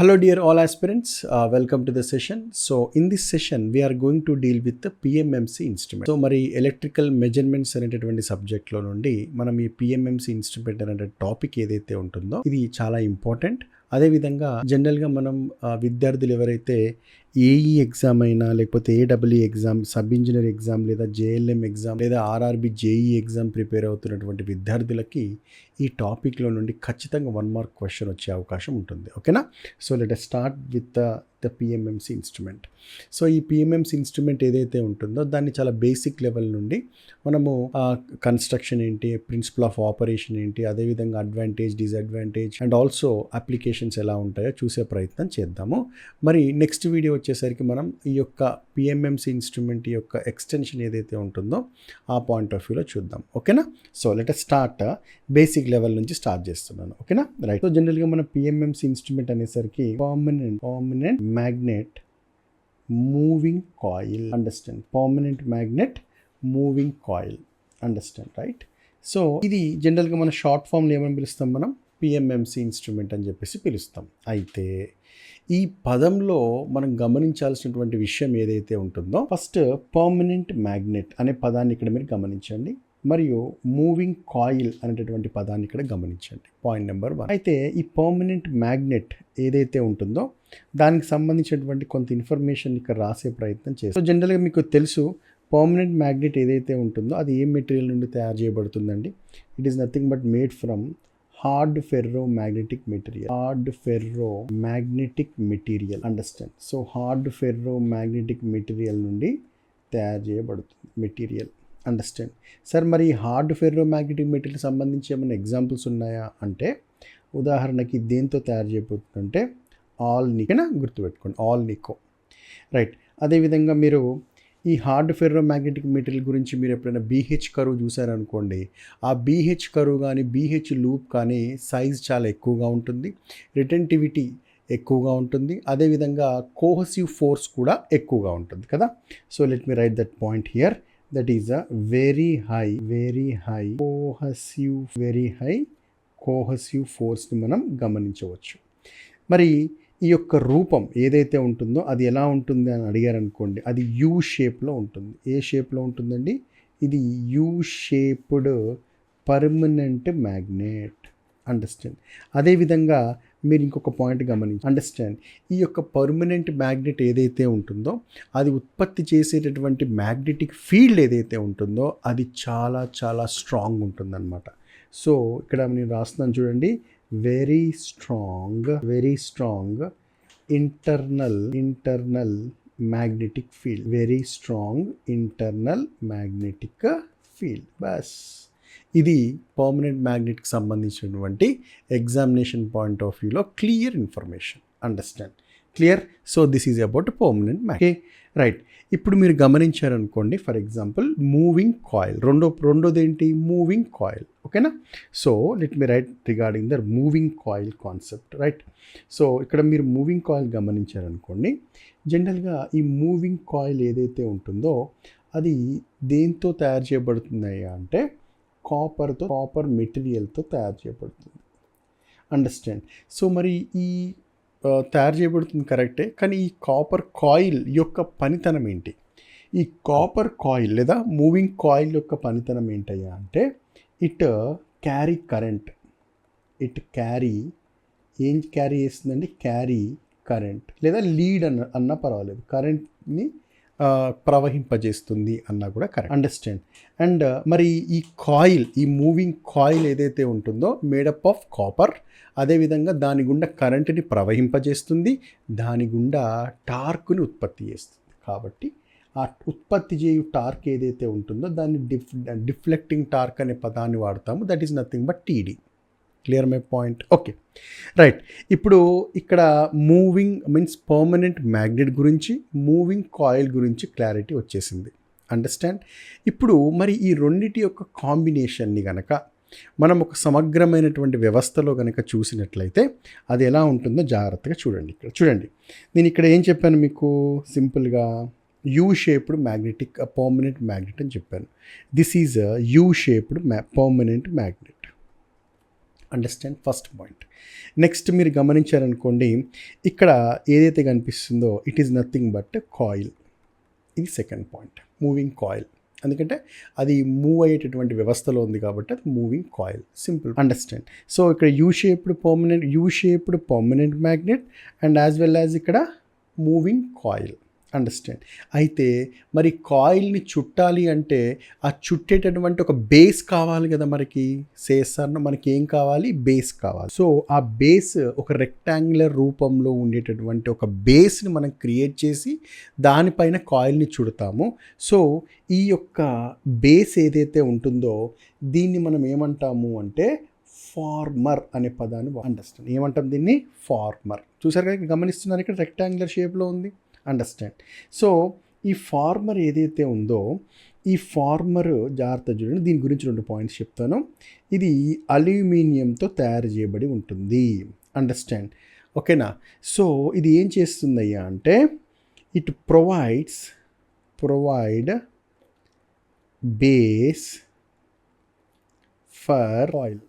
Hello dear all aspirants, welcome to the session. So in this session we are going to deal with the PMMC instrument. So మరి electrical measurements అనేటటువంటి సబ్జెక్ట్లో నుండి మనం ఈ PMMC instrument అనే topic ఏదైతే ఉంటుందో ఇది చాలా ఇంపార్టెంట్. అదేవిధంగా జనరల్గా మనం విద్యార్థులు ఎవరైతే ఏఈ ఎగ్జామ్ అయినా లేకపోతే ఏడబ్ల్యూ ఎగ్జామ్, సబ్ ఇంజనీర్ ఎగ్జామ్ లేదా జేఎల్ఎం ఎగ్జామ్ లేదా ఆర్ఆర్బి జేఈ ఎగ్జామ్ ప్రిపేర్ అవుతున్నటువంటి విద్యార్థులకి ఈ టాపిక్లో నుండి ఖచ్చితంగా 1 మార్క్ క్వశ్చన్ వచ్చే అవకాశం ఉంటుంది. ఓకేనా? So let us start with the PMMC instrument. So ఈ PMMC ఇన్స్ట్రుమెంట్ ఏదైతే ఉంటుందో దాన్ని చాలా బేసిక్ లెవెల్ నుండి మనము కన్స్ట్రక్షన్ ఏంటి, ప్రిన్సిపల్ ఆఫ్ ఆపరేషన్ ఏంటి, అదేవిధంగా advantage, disadvantage and also applications ఎలా ఉంటాయో చూసే ప్రయత్నం చేద్దాము. మరి నెక్స్ట్ వీడియో వచ్చేసరికి మనం ఈ యొక్క PMMC ఇన్స్ట్రుమెంట్ యొక్క ఎక్స్టెన్షన్ ఏదైతే ఉంటుందో ఆ పాయింట్ ఆఫ్ వ్యూలో చూద్దాం. ఓకేనా? So let us start basic level నుంచి స్టార్ట్ చేస్తున్నాను. ఓకేనా? రైట్. సో జనరల్గా మన PMMC ఇన్స్ట్రుమెంట్ అనేసరికి permanent magnet moving coil. Understand? Permanent magnet moving coil. Understand? Right. So ఇది జనరల్గా మన షార్ట్ ఫామ్లో ఏమని పిలుస్తాం? మనం PMMC ఇన్స్ట్రుమెంట్ అని చెప్పేసి పిలుస్తాం. అయితే ఈ పదంలో మనం గమనించాల్సినటువంటి విషయం ఏదైతే ఉంటుందో, ఫస్ట్ పర్మనెంట్ మ్యాగ్నెట్ అనే పదాన్ని ఇక్కడ మీరు గమనించండి, మరియు మూవింగ్ కాయిల్ అనేటటువంటి పదాన్ని ఇక్కడ గమనించండి. Point number 1. అయితే ఈ పర్మనెంట్ మ్యాగ్నెట్ ఏదైతే ఉంటుందో దానికి సంబంధించినటువంటి కొంత ఇన్ఫర్మేషన్ ఇక్కడ రాసే ప్రయత్నం చేస్తాం. సో జనరల్గా మీకు తెలుసు పర్మనెంట్ మ్యాగ్నెట్ ఏదైతే ఉంటుందో అది ఏ మెటీరియల్ నుండి తయారు చేయబడుతుందండి? It is nothing but made from hard ferro magnetic material. Hard ferro magnetic material. Understand? So hard ferro magnetic material నుండి తయారు చేయబడుతుంది మెటీరియల్. అండర్స్టాండ్? సార్ మరి హార్డ్ ఫెర్రో మ్యాగ్నెటిక్ మెటీరియల్ సంబంధించి ఏమైనా ఎగ్జాంపుల్స్ ఉన్నాయా అంటే, ఉదాహరణకి దేంతో తయారు చేయబోతుందంటే ఆల్ నికోనా గుర్తుపెట్టుకోండి, ఆల్ నికో. రైట్. అదేవిధంగా మీరు ఈ హార్డ్ ఫెర్రో మ్యాగ్నెటిక్ మెటీరియల్ గురించి మీరు ఎప్పుడైనా BH కరువు చూసారనుకోండి, ఆ BH కరువు కానీ BH లూప్ కానీ సైజ్ చాలా ఎక్కువగా ఉంటుంది, రిటెంటివిటీ ఎక్కువగా ఉంటుంది, అదేవిధంగా కోహసివ్ ఫోర్స్ కూడా ఎక్కువగా ఉంటుంది కదా. So let me write that point here. That is a very high cohesive ఫోర్స్ని మనం గమనించవచ్చు. మరి ఈ యొక్క రూపం ఏదైతే ఉంటుందో అది ఎలా ఉంటుంది అని అడిగారనుకోండి, అది యూ షేప్లో ఉంటుంది. ఏ షేప్లో ఉంటుందండి? ఇది U shaped permanent magnet. Understand? అదేవిధంగా మీరు ఇంకొక పాయింట్ గమనించి అండర్స్టాండ్, ఈ యొక్క పర్మనెంట్ మ్యాగ్నెట్ ఏదైతే ఉంటుందో అది ఉత్పత్తి చేసేటటువంటి మ్యాగ్నెటిక్ ఫీల్డ్ ఏదైతే ఉంటుందో అది చాలా చాలా స్ట్రాంగ్ ఉంటుందన్నమాట. సో ఇక్కడ నేను రాస్తున్నాను చూడండి, very strong internal magnetic field. Very strong internal magnetic field. బస్ ఇది పర్మనెంట్ మ్యాగ్నెట్కి సంబంధించినటువంటి ఎగ్జామినేషన్ పాయింట్ ఆఫ్ వ్యూలో clear information. Understand? Clear? So this is about permanent magnet. Right. ఇప్పుడు మీరు గమనించారనుకోండి, ఫర్ ఎగ్జాంపుల్ మూవింగ్ కాయిల్. రెండోది ఏంటి? Moving coil. ఓకేనా? So let me write regarding the moving coil concept. Right. So ఇక్కడ మీరు moving coil గమనించారనుకోండి, జనరల్గా ఈ మూవింగ్ కాయిల్ ఏదైతే ఉంటుందో అది దేంతో తయారు చేయబడుతుంది అంటే కాపర్ మెటీరియల్తో తయారు చేయబడుతుంది. అండర్స్టాండ్? సో మరి ఈ తయారు చేయబడుతుంది కరెక్టే, కానీ ఈ కాపర్ కాయిల్ యొక్క పనితనం ఏంటి? ఈ కాపర్ కాయిల్ లేదా మూవింగ్ కాయిల్ యొక్క పనితనం ఏంటయ్యా అంటే, ఇట్ క్యారీ కరెంట్. ఏం క్యారీ చేస్తుందండి? క్యారీ కరెంట్ లేదా లీడ్ అన్నా పర్వాలేదు, కరెంట్ని ప్రవహింపజేస్తుంది అన్నా కూడా కరెక్ట్. అండర్స్టాండ్? అండ్ మరి ఈ మూవింగ్ కాయిల్ ఏదైతే ఉంటుందో మేడప్ ఆఫ్ కాపర్, అదేవిధంగా దాని గుండా కరెంటుని ప్రవహింపజేస్తుంది, దాని గుండా టార్క్ని ఉత్పత్తి చేస్తుంది. కాబట్టి ఆ ఉత్పత్తి చేయు టార్క్ ఏదైతే ఉంటుందో దాన్ని డిఫ్లెక్టింగ్ టార్క్ అనే పదాన్ని వాడతాము. That is nothing but TD. Clear my point? Okay. Right. ఇప్పుడు ఇక్కడ మూవింగ్ మీన్స్ పర్మనెంట్ మ్యాగ్నెట్ గురించి, మూవింగ్ కాయిల్ గురించి క్లారిటీ వచ్చేసింది. అండర్స్టాండ్? ఇప్పుడు మరి ఈ రెండిటి యొక్క కాంబినేషన్ని కనుక మనం ఒక సమగ్రమైనటువంటి వ్యవస్థలో కనుక చూసినట్లయితే అది ఎలా ఉంటుందో జాగ్రత్తగా చూడండి. ఇక్కడ చూడండి, నేను ఇక్కడ ఏం చెప్పాను మీకు? సింపుల్గా యూ షేప్డ్ పర్మనెంట్ మ్యాగ్నెట్ అని చెప్పాను. This is U shaped permanent magnet. Understand first point. Next మీరు గమనించారనుకోండి, ఇక్కడ ఏదైతే కనిపిస్తుందో it is nothing but coil. ఇది సెకండ్ పాయింట్, మూవింగ్ కాయిల్. ఎందుకంటే అది మూవ్ అయ్యేటటువంటి వ్యవస్థలో ఉంది కాబట్టి అది moving coil. Simple, understand. So ఇక్కడ U shaped permanent magnet and as well as ఇక్కడ మూవింగ్ కాయిల్. అండర్స్టాండ్. అయితే మరి కాయిల్ని చుట్టాలి అంటే ఆ చుట్టేటటువంటి ఒక బేస్ కావాలి కదా మనకి. సేసార్ను మనకి ఏం కావాలి? బేస్ కావాలి. సో ఆ బేస్ ఒక రెక్టాంగులర్ రూపంలో ఉండేటటువంటి ఒక బేస్ని మనం క్రియేట్ చేసి దానిపైన కాయిల్ని చుడతాము. సో ఈ యొక్క బేస్ ఏదైతే ఉంటుందో దీన్ని మనం ఏమంటాము అంటే ఫార్మర్ అనే పదాన్ని అండర్స్టాండ్. ఏమంటాం దీన్ని? ఫార్మర్. చూసారు కదా, గమనిస్తున్నారు ఇక్కడ రెక్టాంగులర్ షేప్లో ఉంది. అండర్స్టాండ్. సో ఈ ఫార్మర్ ఏదైతే ఉందో ఈ ఫార్మర్ జాగ్రత్త చూడండి, దీని గురించి 2 పాయింట్స్ చెప్తాను. ఇది అల్యూమినియంతో తయారు చేయబడి ఉంటుంది. అండర్స్టాండ్, ఓకేనా. సో ఇది ఏం చేస్తుందయ్యా అంటే it provide base for oil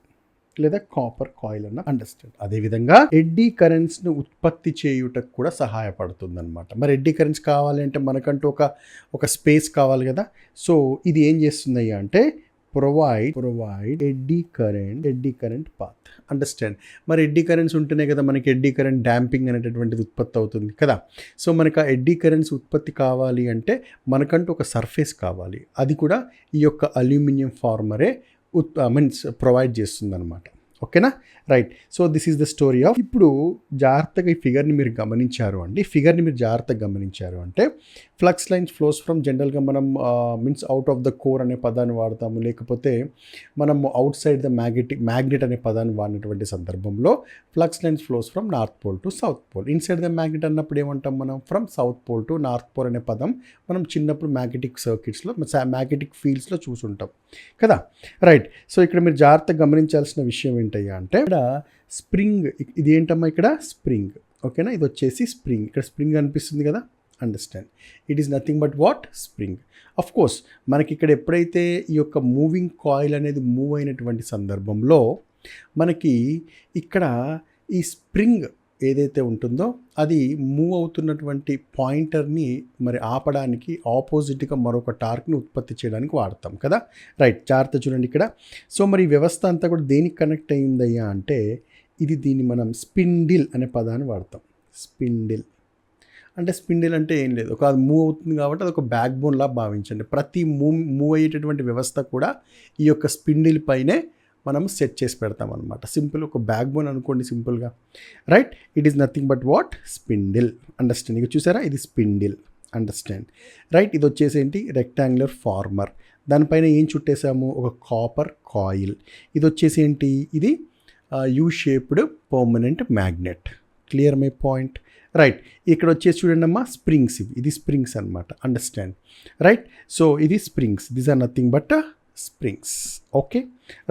లేదా కాపర్ కాయిల్ అన్న. అండర్స్టాండ్. అదేవిధంగా ఎడ్డీ కరెంట్స్ను ఉత్పత్తి చేయుటకు కూడా సహాయపడుతుంది అనమాట. మరి ఎడ్డీ కరెంట్స్ కావాలంటే మనకంటూ ఒక స్పేస్ కావాలి కదా. సో ఇది ఏం చేస్తుందయ్యా అంటే provide eddy current path. Understand. మరి ఎడ్డీ కరెంట్స్ ఉంటేనే కదా మనకి ఎడ్డీ కరెంట్ డాంపింగ్ అనేటటువంటిది ఉత్పత్తి అవుతుంది కదా. సో మనకు ఆ ఎడ్డీ కరెంట్స్ ఉత్పత్తి కావాలి అంటే మనకంటూ ఒక సర్ఫేస్ కావాలి. అది కూడా ఈ యొక్క అల్యూమినియం ఫార్మరే ప్రొవైడ్ చేస్తుంది అనమాట. ఓకేనా, right. So this is the story of. ఇప్పుడు జాగ్రత్తగా ఈ ఫిగర్ని మీరు గమనించారు అంటే ఫ్లక్స్ లైన్స్ ఫ్లోస్ ఫ్రమ్, జనరల్గా మనం అవుట్ ఆఫ్ ద కోర్ అనే పదాన్ని వాడతాము, లేకపోతే మనము అవుట్ సైడ్ ద మ్యాగ్నెట్ అనే పదాన్ని వాడినటువంటి సందర్భంలో flux lines flows from north pole to south pole. Inside the magnet అన్నప్పుడు ఏమంటాం మనం? From south pole to north pole అనే పదం మనం చిన్నప్పుడు మ్యాగ్నెటిక్ సర్క్యూట్స్లో మ్యాగ్నెటిక్ ఫీల్డ్స్లో చూసుంటాం కదా, రైట్. సో ఇక్కడ మీరు జాగ్రత్తగా గమనించాల్సిన విషయం ఏంటయ్యా అంటే ఇక్కడ స్ప్రింగ్, ఇది ఏంటమ్మా ఇక్కడ స్ప్రింగ్, ఓకేనా. ఇది వచ్చేసి స్ప్రింగ్, ఇక్కడ స్ప్రింగ్ అనిపిస్తుంది కదా. Understand. It is nothing but what? Spring. Of course మనకి ఇక్కడ ఎప్పుడైతే ఈ యొక్క మూవింగ్ కాయిల్ అనేది మూవ్ అయినటువంటి సందర్భంలో మనకి ఇక్కడ ఈ స్ప్రింగ్ ఏదైతే ఉంటుందో అది మూవ్ అవుతున్నటువంటి పాయింటర్ని మరి ఆపడానికి ఆపోజిట్గా మరొక టార్క్ని ఉత్పత్తి చేయడానికి వాడతాం కదా, రైట్. జాగ్రత్త చూడండి ఇక్కడ. సో మరి ఈ వ్యవస్థ అంతా కూడా దేనికి కనెక్ట్ అయ్యిందయ్యా అంటే దీన్ని మనం స్పిండిల్ అనే పదాన్ని వాడతాం. స్పిండిల్ అంటే ఏం లేదు, అది మూవ్ అవుతుంది కాబట్టి అది ఒక బ్యాక్ బోన్లా భావించండి. ప్రతి మూవ్ అయ్యేటటువంటి వ్యవస్థ కూడా ఈ యొక్క స్పిండిల్ పైనే మనం సెట్ చేసి పెడతాం అనమాట. సింపుల్, ఒక బ్యాక్ బోన్ అనుకోండి సింపుల్గా, right. It is nothing but what? Spindle. Understand. ఇక చూసారా, ఇది స్పిండిల్. Understand, right. ఇది వచ్చేసి ఏంటి? Rectangular former. దానిపైన ఏం చుట్టేసాము? ఒక కాపర్ కాయిల్. ఇది వచ్చేసి ఏంటి? ఇది U shaped permanent magnet. Clear my point, right. ఇక్కడ వచ్చేసి చూడండి అమ్మా స్ప్రింగ్స్, ఇది స్ప్రింగ్స్ అనమాట. Understand, right. సో ఇది springs, these are nothing but springs. Okay,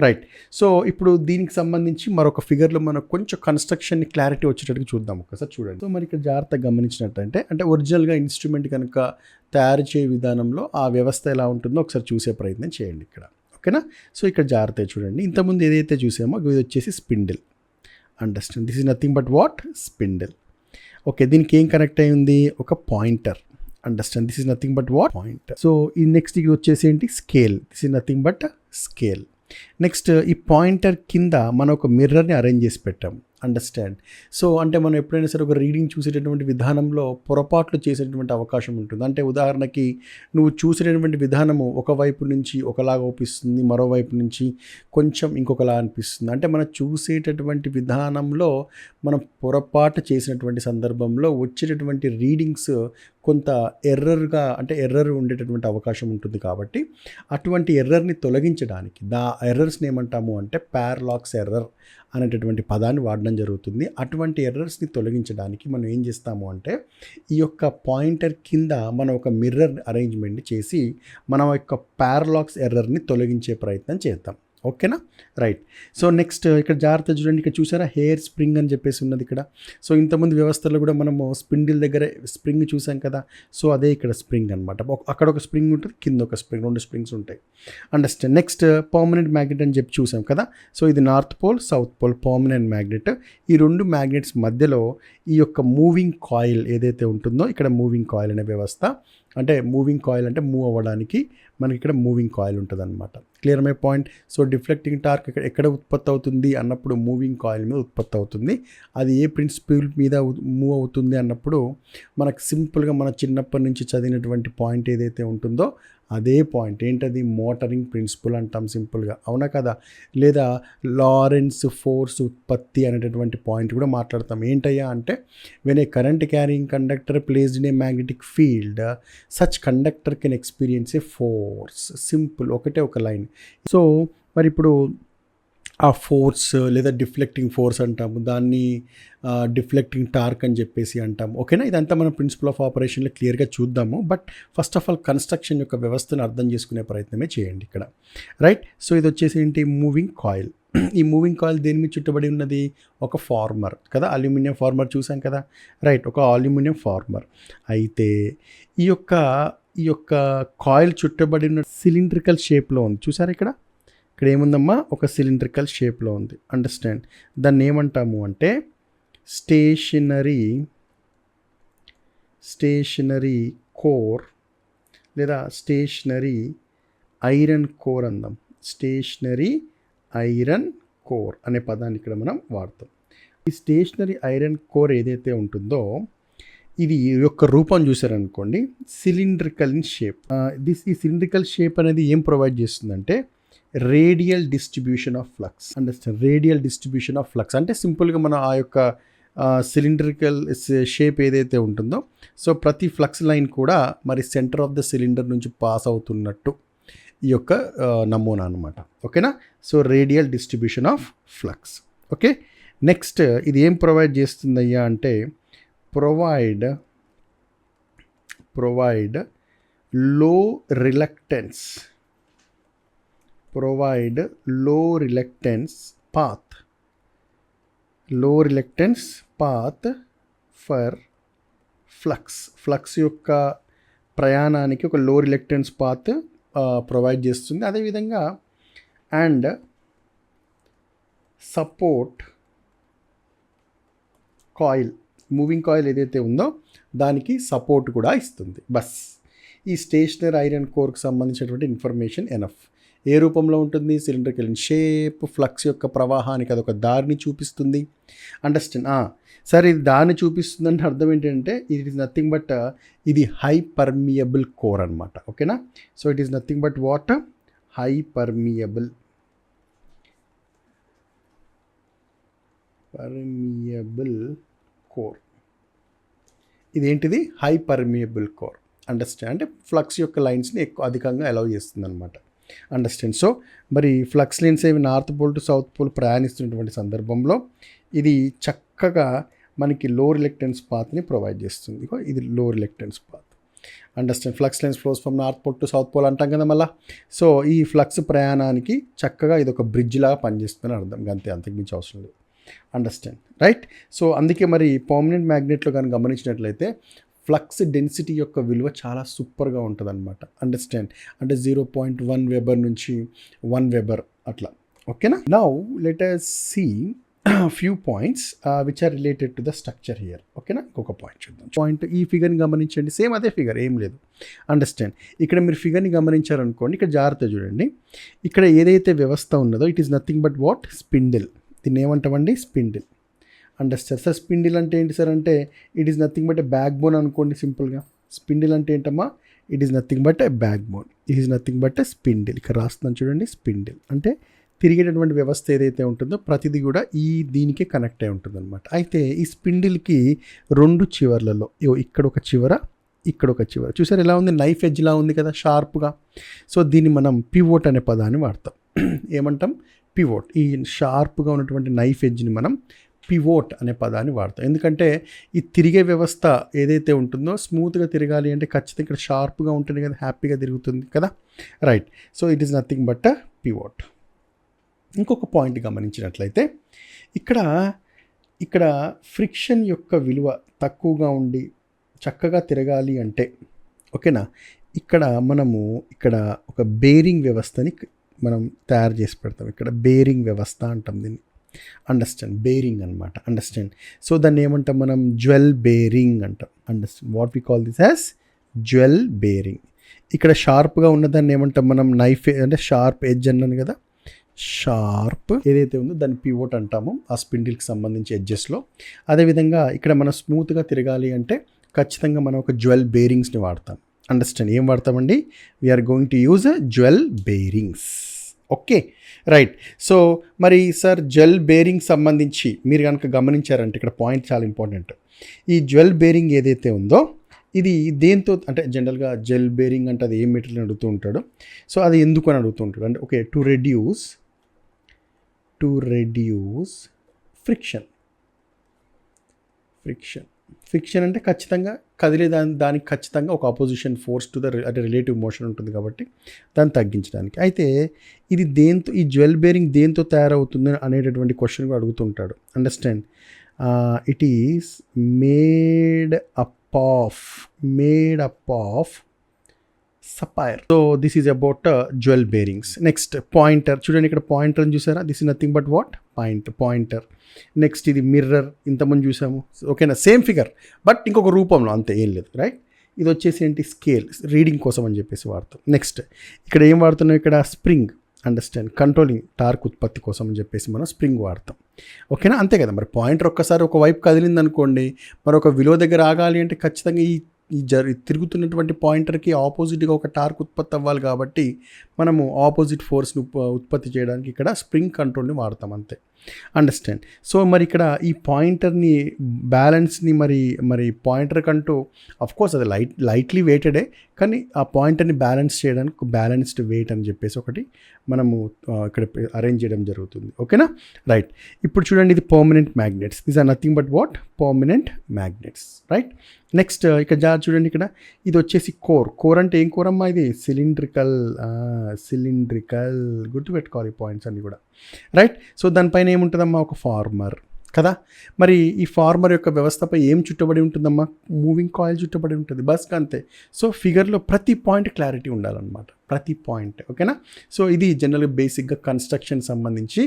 right. So ఇప్పుడు దీనికి సంబంధించి మరొక ఫిగర్లో మనకు కొంచెం కన్స్ట్రక్షన్ క్లారిటీ వచ్చేటట్టుగా చూద్దాం ఒకసారి చూడండి. సో మరి ఇక్కడ జాగ్రత్తగా గమనించినట్టంటే అంటే ఒరిజినల్గా ఇన్స్ట్రుమెంట్ కనుక తయారు చేయ విధానంలో ఆ వ్యవస్థ ఎలా ఉంటుందో ఒకసారి చూసే ప్రయత్నం చేయండి ఇక్కడ, ఓకేనా. సో ఇక్కడ జాగ్రత్తగా చూడండి, ఇంతకుముందు ఏదైతే చూసామో ఇది వచ్చేసి spindle. Understand. This is nothing but what? Spindle. Okay, దీనికి ఏం కనెక్ట్ అయి ఉంది? ఒక pointer. Understand. This is nothing but what? Pointer. So ఈ నెక్స్ట్ ఇది వచ్చేసి ఏంటి? Scale. This is nothing but scale. Next ఈ పాయింటర్ కింద మనం ఒక మిర్రర్ని అరేంజ్ చేసి పెట్టాం. అండర్స్టాండ్. సో అంటే మనం ఎప్పుడైనా సరే ఒక రీడింగ్ చూసేటటువంటి విధానంలో పొరపాట్లు చేసేటువంటి అవకాశం ఉంటుంది. అంటే ఉదాహరణకి నువ్వు చూసేటటువంటి విధానము ఒకవైపు నుంచి ఒకలాగా అనిపిస్తుంది, మరోవైపు నుంచి కొంచెం ఇంకొకలా అనిపిస్తుంది. అంటే మనం చూసేటటువంటి విధానంలో మనం పొరపాటు చేసినటువంటి సందర్భంలో వచ్చేటటువంటి రీడింగ్స్ కొంత ఎర్రర్ ఉండేటటువంటి అవకాశం ఉంటుంది. కాబట్టి అటువంటి ఎర్రర్ని తొలగించడానికి ఎర్రర్స్ని ఏమంటాము అంటే పారలాక్స్ ఎర్రర్ అనేటటువంటి పదాన్ని వాడడం జరుగుతుంది. అటువంటి ఎర్రర్స్ని తొలగించడానికి మనం ఏం చేస్తాము అంటే ఈ యొక్క పాయింటర్ కింద మనం ఒక మిర్రర్ అరేంజ్మెంట్ చేసి మనం యొక్క పారలాక్స్ ఎర్రర్ని తొలగించే ప్రయత్నం చేద్దాం. ఓకేనా, రైట్. సో నెక్స్ట్ ఇక్కడ జాగ్రత్త చూడండి, ఇక్కడ చూసారా హెయిర్ స్ప్రింగ్ అని చెప్పేసి ఉన్నది ఇక్కడ. సో ఇంతకుముందు వ్యవస్థలో కూడా మనము స్పిండిల్ దగ్గర స్ప్రింగ్ చూసాం కదా, సో అదే ఇక్కడ స్ప్రింగ్ అనమాట. అక్కడ ఒక స్ప్రింగ్ ఉంటుంది, కింద ఒక స్ప్రింగ్, 2 స్ప్రింగ్స్ ఉంటాయి. అండర్స్టాండ్. నెక్స్ట్ పర్మనెంట్ మ్యాగ్నెట్ అని చెప్పి చూసాం కదా. సో ఇది north pole, south pole permanent magnet. ఈ 2 మ్యాగ్నెట్స్ మధ్యలో ఈ యొక్క మూవింగ్ కాయిల్ ఏదైతే ఉంటుందో, ఇక్కడ మూవింగ్ కాయిల్ అనే వ్యవస్థ, అంటే మూవింగ్ కాయిల్ అంటే మూవ్ అవ్వడానికి మనకి ఇక్కడ మూవింగ్ కాయిల్ ఉంటుంది అనమాట. Clear my point. So deflecting torque ఎక్కడ ఉత్పత్తి అవుతుంది అన్నప్పుడు మూవింగ్ కాయిల్ మీద ఉత్పత్తి అవుతుంది. అది ఏ ప్రిన్సిపల్ మీద మూవ్ అవుతుంది అన్నప్పుడు మనకు సింపుల్గా మన చిన్నప్పటి నుంచి చదివినటువంటి పాయింట్ ఏదైతే ఉంటుందో అదే పాయింట్. ఏంటది? మోటరింగ్ ప్రిన్సిపల్ అంటాం సింపుల్గా, అవునా కదా. లేదా లారెన్స్ ఫోర్స్ ఉత్పత్తి అనేటటువంటి పాయింట్ కూడా మాట్లాడతాం. ఏంటయ్యా అంటే, when a current carrying conductor placed in a magnetic field such conductor can experience A force. Simple, ఒకటే ఒక లైన్. సో మరి ఇప్పుడు ఆ ఫోర్స్ లేదా డిఫ్లెక్టింగ్ ఫోర్స్ అంటాము, దాన్ని డిఫ్లెక్టింగ్ టార్క్ అని చెప్పేసి అంటాము. ఓకేనా, ఇదంతా మనం ప్రిన్సిపల్ ఆఫ్ ఆపరేషన్లో క్లియర్గా చూద్దాము. But first of all construction యొక్క వ్యవస్థను అర్థం చేసుకునే ప్రయత్నమే చేయండి ఇక్కడ, రైట్. సో ఇది వచ్చేసి ఏంటి? Moving coil. ఈ మూవింగ్ కాయిల్ దేని మీద చుట్టబడి ఉన్నది? ఒక ఫార్మర్ కదా, అల్యూమినియం ఫార్మర్ చూసాం కదా, రైట్, ఒక అల్యూమినియం ఫార్మర్. అయితే ఈ యొక్క కాయిల్ చుట్టబడిన సిలిండ్రికల్ షేప్లో ఉంది, చూసారా ఇక్కడ. ఇక్కడ ఏముందమ్మా? ఒక సిలిండ్రికల్ షేప్లో ఉంది. అండర్స్టాండ్. దాన్ని ఏమంటాము అంటే స్టేషనరీ కోర్ లేదా స్టేషనరీ ఐరన్ కోర్ అందాం. స్టేషనరీ ఐరన్ కోర్ అనే పదాన్ని ఇక్కడ మనం వాడతాం. ఈ స్టేషనరీ ఐరన్ కోర్ ఏదైతే ఉంటుందో ఇది యొక్క రూపం చూసారనుకోండి, సిలిండ్రికల్ ఇన్ షేప్. ఈ సిలిండ్రికల్ షేప్ అనేది ఏం ప్రొవైడ్ చేస్తుందంటే radial distribution of flux. Understand. Radial distribution of flux అంటే సింపుల్గా మనం ఆ యొక్క సిలిండ్రికల్ షేప్ ఏదైతే ఉంటుందో, సో ప్రతి ఫ్లక్స్ లైన్ కూడా మరి సెంటర్ ఆఫ్ ద సిలిండర్ నుంచి పాస్ అవుతున్నట్టు ఈ యొక్క నమూనా అనమాట. ఓకేనా. So radial distribution of flux. Okay. Next ఇది ఏం ప్రొవైడ్ చేస్తుందయ్యా అంటే ప్రొవైడ్ లో రిలక్టెన్స్ పాత్ ఫర్ ఫ్లక్స్ యొక్క ప్రయాణానికి ఒక లో రిలక్టెన్స్ పాత్ ప్రొవైడ్ చేస్తుంది. అదేవిధంగా and support coil, moving coil ఏదైతే ఉందో దానికి సపోర్ట్ కూడా ఇస్తుంది. బస్ ఈ స్టేషనరీ ఐరన్ కోర్కి సంబంధించినటువంటి ఇన్ఫర్మేషన్ ఎనఫ్. ఏ రూపంలో ఉంటుంది? Cylindrical in shape. ఫ్లక్స్ యొక్క ప్రవాహానికి అదొక దారిని చూపిస్తుంది. అండర్స్టాండ్. సరే, ఇది దారిని చూపిస్తుందంటే అర్థం ఏంటంటే ఇట్ ఈస్ నథింగ్ బట్ ఇది హై పర్మియబుల్ కోర్ అనమాట. ఓకేనా. So it is nothing but what? High permeable core. ఇదేంటిది? High permeable core. అండర్స్టాండ్. అంటే ఫ్లక్స్ యొక్క లైన్స్ని అధికంగా అలౌ చేస్తుంది అనమాట. అండర్స్టాండ్. సో మరి ఫ్లక్స్ లైన్స్ ఏవి north pole to south pole ప్రయాణిస్తున్నటువంటి సందర్భంలో ఇది చక్కగా మనకి లో రిలక్టెన్స్ పాత్ని ప్రొవైడ్ చేస్తుంది. ఇది low reluctance path. Understand. Flux lines flows from north pole to south pole అంటాం కదా మళ్ళీ. సో ఈ ఫ్లక్స్ ప్రయాణానికి చక్కగా ఇది ఒక బ్రిడ్జ్ లాగా పనిచేస్తుందని అర్థం, అంతే, అంతకుమించి అవసరం లేదు. Understand, right. సో అందుకే మరి పర్మనెంట్ మ్యాగ్నెట్లో కానీ గమనించినట్లయితే ఫ్లక్స్ డెన్సిటీ యొక్క విలువ చాలా సూపర్గా ఉంటుంది అనమాట. అండర్స్టాండ్. అంటే 0.1 వెబర్ నుంచి 1 వెబర్ అట్లా. ఓకేనా. Now let us see few points which are related to the structure here. ఓకేనా. ఇంకొక పాయింట్ చూద్దాం. పాయింట్ ఈ ఫిగర్ని గమనించండి. సేమ్ అదే ఫిగర్, ఏం లేదు. అండర్స్టాండ్. ఇక్కడ మీరు ఫిగర్ని గమనించారనుకోండి, ఇక్కడ జాగ్రత్త చూడండి. ఇక్కడ ఏదైతే వ్యవస్థ ఉన్నదో it is nothing but what? Spindle. దీన్ని ఏమంటామండి? స్పిండిల్. అండర్స్టాండ్. సార్ స్పిండిల్ అంటే ఏంటి సార్ అంటే it is nothing but a back bone అనుకోండి సింపుల్గా. స్పిండిల్ అంటే ఏంటమ్మా? It is nothing but a back bone. It is nothing but a spindle. ఇక్కడ రాస్తున్నాను చూడండి. స్పిండిల్ అంటే తిరిగేటటువంటి వ్యవస్థ ఏదైతే ఉంటుందో ప్రతిదీ కూడా దీనికే కనెక్ట్ అయి ఉంటుంది అనమాట. అయితే ఈ స్పిండిల్కి 2 చివర్లలో ఇక్కడ ఒక చివర, ఇక్కడ ఒక చివర చూసారు ఎలా ఉంది? నైఫ్ ఎడ్జ్లా ఉంది కదా, షార్ప్గా. సో దీన్ని మనం పివోట్ అనే పదాన్ని వాడతాం. ఏమంటాం? పివోట్. ఈ షార్ప్గా ఉన్నటువంటి నైఫ్ ఎడ్జ్ని మనం పివోట్ అనే పదాన్ని వాడతాం. ఎందుకంటే ఈ తిరిగే వ్యవస్థ ఏదైతే ఉంటుందో స్మూత్గా తిరగాలి అంటే ఖచ్చితంగా ఇక్కడ షార్ప్గా ఉంటుంది కదా, హ్యాపీగా తిరుగుతుంది కదా, right. So it is nothing but pivot. ఇంకొక పాయింట్ గమనించినట్లయితే ఇక్కడ ఇక్కడ ఫ్రిక్షన్ యొక్క విలువ తక్కువగా ఉండి చక్కగా తిరగాలి అంటే ఓకేనా, ఇక్కడ మనము ఇక్కడ ఒక బేరింగ్ వ్యవస్థని మనం తయారు చేసి పెడతాం. ఇక్కడ బేరింగ్ వ్యవస్థ అంటాం దీన్ని. అండర్స్టాండ్, బేరింగ్ అనమాట. అండర్స్టాండ్. సో దాన్ని ఏమంటాం మనం, జ్వెల్ బేరింగ్ అంటాం. Understand what we call this as jewel bearing. ఇక్కడ షార్ప్గా ఉన్నదాన్ని ఏమంటాం మనం, నైఫ్ అంటే షార్ప్ ఎడ్జ్ అన్నాను కదా, షార్ప్ ఏదైతే ఉందో దాన్ని పివోట్ అంటాము ఆ స్పిండిల్కి సంబంధించి ఎడ్జెస్లో. అదేవిధంగా ఇక్కడ మనం స్మూత్గా తిరగాలి అంటే ఖచ్చితంగా మనం ఒక జ్వెల్ బేరింగ్స్ని వాడతాం. అండర్స్టాండ్, ఏం వాడతామండి, we are going to use jewel bearings. Okay right. So మరి సార్ జెల్ బేరింగ్ సంబంధించి మీరు కనుక గమనించారంటే ఇక్కడ పాయింట్ చాలా ఇంపార్టెంట్. ఈ జ్వెల్ బేరింగ్ ఏదైతే ఉందో ఇది దేంతో అంటే జనరల్గా జెల్ బేరింగ్ అంటే అది ఏ మెటీరియల్ అడుగుతూ ఉంటాడు. సో అది ఎందుకు అని అడుగుతూ ఉంటాడు అంటే okay to reduce friction. Friction అంటే ఖచ్చితంగా కదిలే దానికి ఖచ్చితంగా ఒక అపోజిషన్ ఫోర్స్ టు ద అంటే రిలేటివ్ మోషన్ ఉంటుంది కాబట్టి దాన్ని తగ్గించడానికి. అయితే ఇది దేంతో, ఈ జ్వెల్ బేరింగ్ దేంతో తయారవుతుంది అనేటటువంటి క్వశ్చన్ కూడా అడుగుతుంటాడు. Understand, it is made up of sapphire. So this is about jewel bearings. Next pointer, చూడండి ఇక్కడ పాయింటర్ అని చూసారా, this is nothing but what pointer. Next ఇది మిర్రర్, ఇంతకుముందు చూసాము ఓకేనా, సేమ్ ఫిగర్ బట్ ఇంకొక రూపంలో, అంతే, ఏం లేదు రైట్. ఇది వచ్చేసి ఏంటి, స్కేల్, రీడింగ్ కోసం అని చెప్పేసి వాడతాం. నెక్స్ట్ ఇక్కడ ఏం వాడుతున్నాం, ఇక్కడ స్ప్రింగ్. అండర్స్టాండ్, కంట్రోలింగ్ టార్క్ ఉత్పత్తి కోసం అని చెప్పేసి మనం స్ప్రింగ్ వాడతాం. ఓకేనా, అంతే కదా. మరి పాయింటర్ ఒక్కసారి ఒకవైపు కదిలింది అనుకోండి, మరొక విలువ దగ్గర ఆగాలి అంటే ఖచ్చితంగా ఈ తిరుగుతున్నటువంటి పాయింటర్కి ఆపోజిట్గా ఒక టార్క్ ఉత్పత్తి అవ్వాలి కాబట్టి మనము ఆపోజిట్ ఫోర్స్ని ఉత్పత్తి చేయడానికి ఇక్కడ స్ప్రింగ్ కంట్రోల్ని వాడతాం, అంతే. అండర్స్టాండ్. సో మరి ఇక్కడ ఈ పాయింటర్ని బ్యాలెన్స్ని మరి పాయింటర్ కంటూ అఫ్కోర్స్ అది లైట్లీ వెయిటెడే, కానీ ఆ పాయింటర్ని బ్యాలెన్స్ చేయడానికి ఒక బ్యాలెన్స్డ్ వెయిట్ అని చెప్పేసి ఒకటి మనము ఇక్కడ అరేంజ్ చేయడం జరుగుతుంది. ఓకేనా రైట్. ఇప్పుడు చూడండి ఇది permanent magnets, these are nothing but what, permanent magnets right. Next ఇక్కడ చూడండి ఇక్కడ ఇది వచ్చేసి కోర్ అంటే ఏం కోర్ అమ్మా, ఇది సిలిండ్రికల్ గుర్తుపెట్టుకోవాలి ఈ పాయింట్స్ అన్నీ కూడా రైట్. సో దానిపైన ఏముంటుందమ్మా, ఒక ఫార్మర్ కదా. మరి ఈ ఫార్మర్ యొక్క వ్యవస్థపై ఏం చుట్టబడి ఉంటుందమ్మా, మూవింగ్ కాయిల్ చుట్టబడి ఉంటుంది, బస్ అంతే. సో ఫిగర్లో ప్రతి పాయింట్ క్లారిటీ ఉండాలన్నమాట, ప్రతి పాయింట్. ఓకేనా. సో ఇది జనరల్గా బేసిక్గా కన్స్ట్రక్షన్ సంబంధించి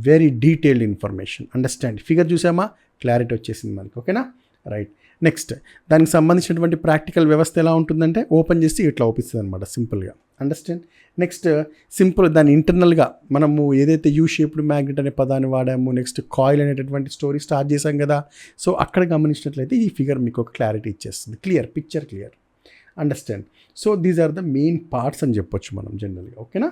very detailed information. Understand, figure చూసామా, క్లారిటీ వచ్చేసింది మనకి. ఓకేనా రైట్. నెక్స్ట్ దానికి సంబంధించినటువంటి ప్రాక్టికల్ వ్యవస్థ ఎలా ఉంటుందంటే ఓపెన్ చేసి ఇట్లా ఓపిస్తుంది అనమాట సింపుల్గా. అండర్స్టాండ్. నెక్స్ట్ సింపుల్ దాని ఇంటర్నల్గా మనము ఏదైతే యూ షేప్డ్ మ్యాగ్నెట్ అనే పదాన్ని వాడాము, నెక్స్ట్ కాయిల్ అనేటటువంటి స్టోరీ స్టార్ట్ చేశాం కదా. సో అక్కడ గమనించినట్లయితే ఈ ఫిగర్ మీకు ఒక క్లారిటీ ఇచ్చేస్తుంది, picture clear. Understand. So these are the main parts అని చెప్పొచ్చు మనం జనరల్గా. ఓకేనా.